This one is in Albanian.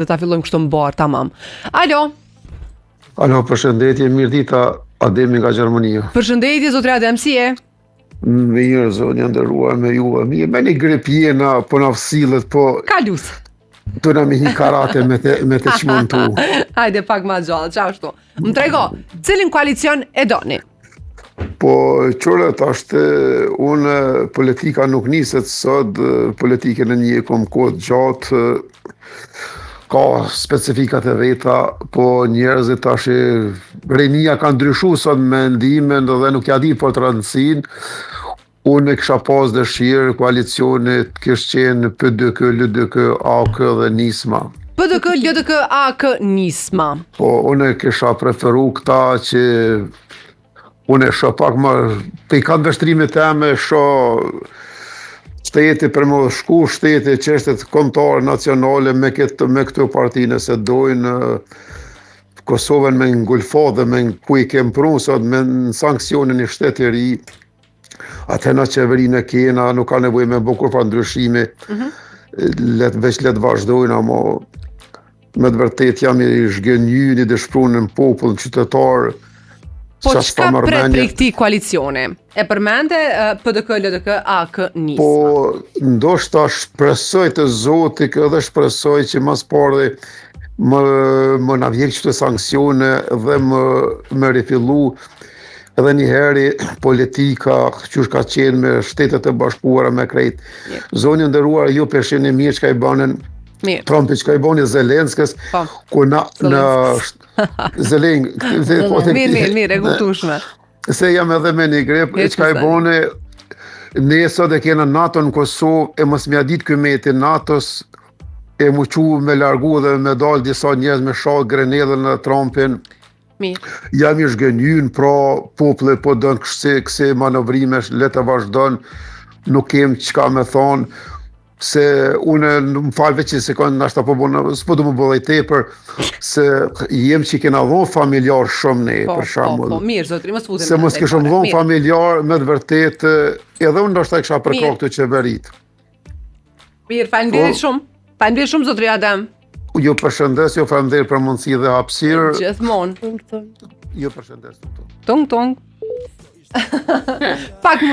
Dhe ta fillojmë kështu mbar tamam. Alo. Alo, përshëndetje, mirë dita, Ademi nga Gjermania. Përshëndetje zotri Adem, si je? Mirë, zonja nderuar me ju. Mirë, me një grip jena, po na sillet, po Kalus. do na me një karate me të çmontu. Hajde pak ma gjallë, qashtu. Më trego, cilin koalicion e doni? Po qërët është unë politika nuk niset sot, politikën e njekëm kohë gjatë, ka specifikat e veta, po njerëzit tash rinia ka ndryshu sot me ndimen dhe nuk ja di për të rëndësin. Unë kisha pas dëshirë koalicionit kishtë qenë PDK, LDK, AK dhe Nisma. PDK, LDK, AK, Nisma. Po unë kisha preferu këta që unë e shoh pak më pe kanë vështrimet teme, shoh shteti për më shku, shteti çështet kombëtare nacionale me këto parti nëse dojnë Kosovën me ngulfo dhe me ku i kem pru sot me sankcionin e shtetit i ri. Atëna qeverinë e kena, nuk ka nevojë me bukur pa ndryshime. Let vazhdojnë, ama me të vërtet jam i zhgënjur i dëshpruar në popull qytetar. Po çka pret prej këtij koalicioni? E përmende PDK, LDK, AK, Nisma. Po ndoshta shpresoj të Zotit edhe shpresoj që mas pari më na vjen këto sanksione dhe më rifillu edhe një heri politika që ka qenë me Shtetet e Bashkuara me krejt. Zonjë nderuar, ju peshini mirë çka i banën Trumpi, çka i bani Zelenskës, ku në Mirë, e kuptueshme. Se jam edhe me një grep, çka i bani, ne sot e kena NATO në Kosovë, e mos m'ja dit këmeti NATO-s, e mu qu me largu dhe me dal disa njerëz me shak grenadën në Trumpin. Jam i zhgënjur, pra popullë po dënë kësi manovrimesh, le të vazhdon, nuk kem çka me thonë, se unë më falve që se kanë nashta po bënë, s'po du më bëllaj tepër, se jem që kena dhonë familjar shumë ne, për shambull. Po, mirë, zotri, më s'putim. Se mos kishëm dhonë familjar, me të vërtet, edhe unë nashta kisha përkra këtë qeverit. Mirë, faleminderit shumë. Faleminderit shumë, zotri Adem. Ju përshëndes, ju faleminderit për mundësi dhe hapësirë. Gjithmonë. Ju përshëndes. Tung, tung. Pak